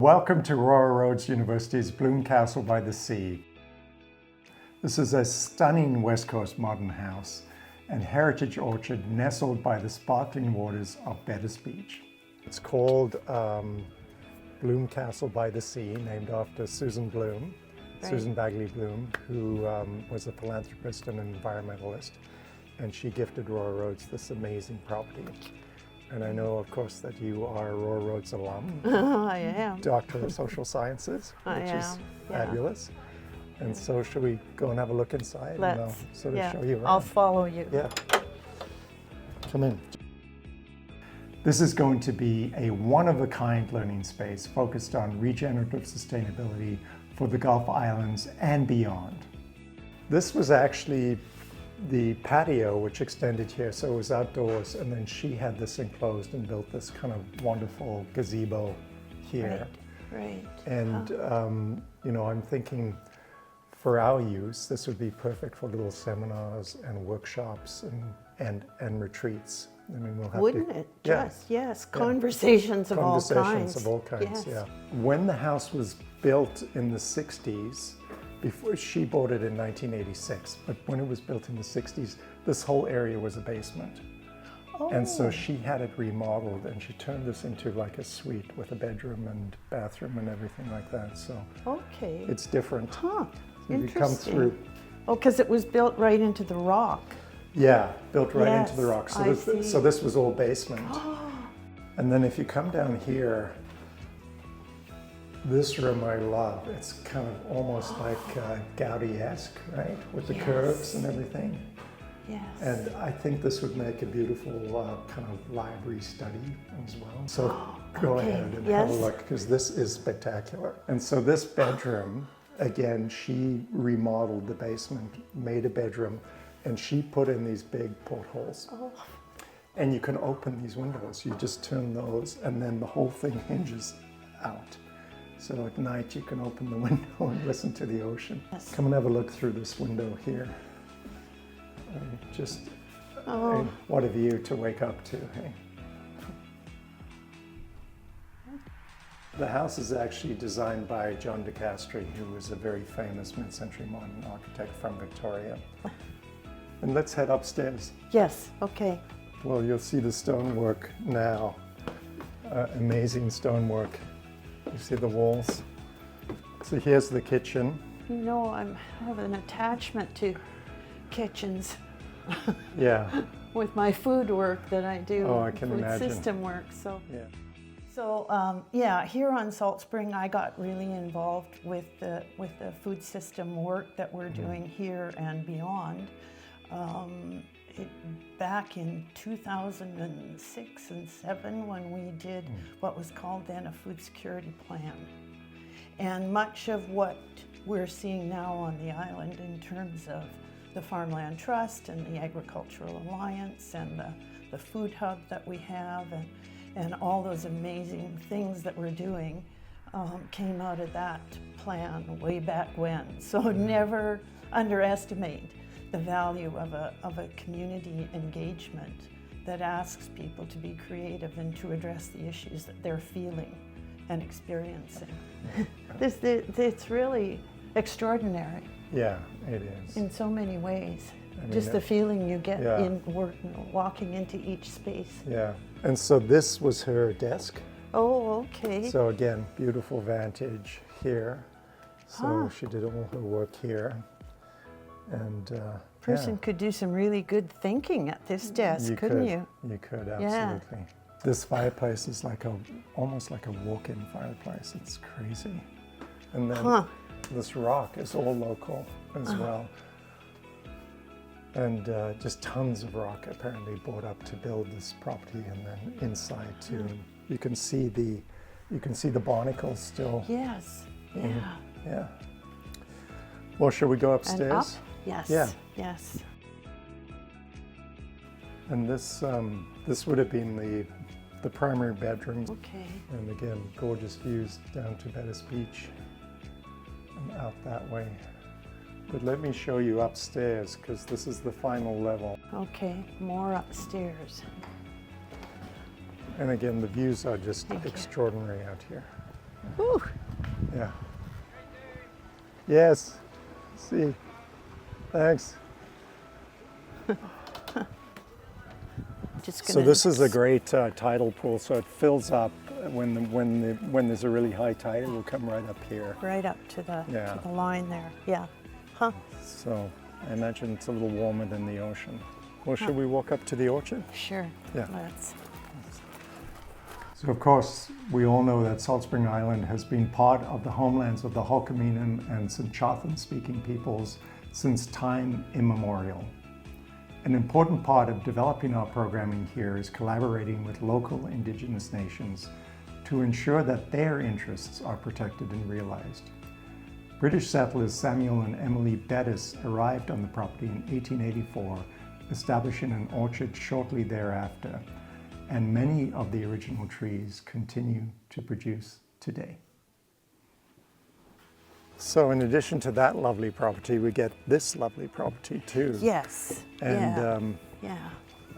Welcome to Royal Roads University's Bloom Castle by the Sea. This is a stunning West Coast modern house and heritage orchard nestled by the sparkling waters of Bettis Beach. It's called Bloom Castle by the Sea, named after Susan Bloom, right. Susan Bagley Bloom, who was a philanthropist and an environmentalist, and she gifted Royal Roads this amazing property. And I know, of course, that you are a Royal Roads alum. I am. Doctor of Social Sciences, which is fabulous. And so should we go and have a look inside? Let's. And I'll sort of show you around. I'll follow you. Yeah. Come in. This is going to be a one-of-a-kind learning space focused on regenerative sustainability for the Gulf Islands and beyond. This was actually the patio which extended here, so it was outdoors, and then she had this enclosed and built this kind of wonderful gazebo here. Right. And you know, I'm thinking for our use, this would be perfect for little seminars and workshops and retreats. I mean, we'll have Wouldn't it? Yes. Conversations of all kinds. Conversations of all kinds, yeah. When the house was built in the 60s, before she bought it in 1986, but when it was built in the 60s, this whole area was a basement. Oh. And so she had it remodeled and she turned this into like a suite with a bedroom and bathroom and everything like that. So it's different. Huh, so interesting. You come through. Oh, because it was built right into the rock. Yeah, built right into the rock. So so this was all basement. And then if you come down here, this room I love. It's kind of almost like Gaudi-esque, right? With the curves and everything. Yes. And I think this would make a beautiful kind of library study as well. So go ahead and have a look, because this is spectacular. And so this bedroom, again, she remodeled the basement, made a bedroom, and she put in these big portholes. And you can open these windows. You just turn those, and then the whole thing hinges out. So at night you can open the window and listen to the ocean. Yes. Come and have a look through this window here. What a view to wake up to, hey? The house is actually designed by John de Castry, who was a very famous mid-century modern architect from Victoria. And let's head upstairs. Yes, okay. Well, you'll see the stonework now. Amazing stonework. You see the walls. So here's the kitchen. You know, I have an attachment to kitchens. Yeah. With my food work that I do. Oh, I can imagine. Food system work, so. Yeah. So, here on Salt Spring, I got really involved with the food system work that we're doing here and beyond. Back in 2006 and 7, when we did what was called then a food security plan. And much of what we're seeing now on the island in terms of the Farmland Trust and the Agricultural Alliance and the food hub that we have and all those amazing things that we're doing came out of that plan way back when. So never underestimate the value of a community engagement that asks people to be creative and to address the issues that they're feeling and experiencing. It's really extraordinary. Yeah, it is. In so many ways. I mean, just the feeling you get in walking into each space. Yeah, and so this was her desk. Oh, okay. So again, beautiful vantage here. So she did all her work here. And person could do some really good thinking at this desk, couldn't you? You could, absolutely. Yeah. This fireplace is like almost like a walk-in fireplace. It's crazy. And then this rock is all local as well. And just tons of rock apparently brought up to build this property, and then inside too. You can see the barnacles still. Yes. Yeah. Well, shall we go upstairs? And up? Yes. Yeah. Yes. And this would have been the primary bedroom. Okay. And again, gorgeous views down to Bettis Beach and out that way. But let me show you upstairs, because this is the final level. Okay, more upstairs. And again, the views are just extraordinary out here. Whew. Yeah. Yes. See. Thanks. Just So gonna this is a great tidal pool. So it fills up when there's a really high tide. It will come right up here. right up to the Yeah. line there. Yeah. Huh. So I imagine it's a little warmer than the ocean. Well, should we walk up to the orchard? Sure. Yeah. Let's. So of course, we all know that Salt Spring Island has been part of the homelands of the Hulkaminam and Sinchothan speaking peoples since time immemorial. An important part of developing our programming here is collaborating with local indigenous nations to ensure that their interests are protected and realized. British settlers Samuel and Emily Bettis arrived on the property in 1884, establishing an orchard shortly thereafter, and many of the original trees continue to produce today. So in addition to that lovely property, we get this lovely property too. Yes. And yeah.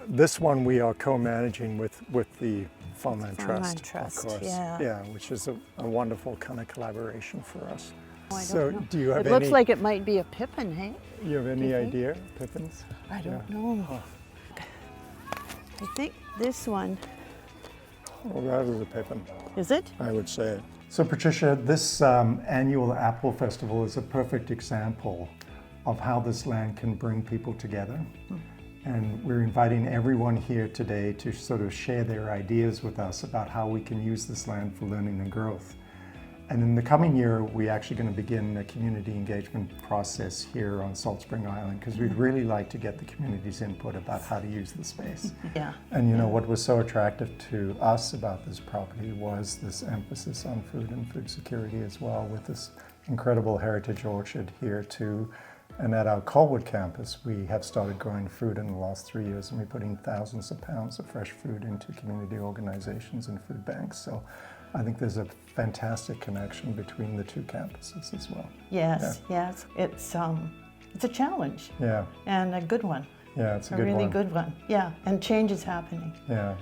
this one we are co-managing with the Farmland Farmland Trust, Trust, of course. yeah. Which is a wonderful kind of collaboration for us. Oh, I So don't know. do you have It looks like it might be a pippin, hey? you have any you think? idea, Pippins? I don't Yeah. know. Oh. I think this one, Well, that is a pippin, is it? I would say. So Patricia, this annual Apple Festival is a perfect example of how this land can bring people together. And we're inviting everyone here today to sort of share their ideas with us about how we can use this land for learning and growth. And in the coming year, we're actually going to begin a community engagement process here on Salt Spring Island because we'd really like to get the community's input about how to use the space. Yeah. And you know, what was so attractive to us about this property was this emphasis on food and food security as well, with this incredible heritage orchard here too. And at our Colwood campus, we have started growing food in the last 3 years, and we're putting thousands of pounds of fresh food into community organizations and food banks. So I think there's a fantastic connection between the two campuses as well. Yes, yes. It's a challenge Yeah, and a good one. yeah, it's a A good really one. good one. Yeah, and change is happening. Yeah.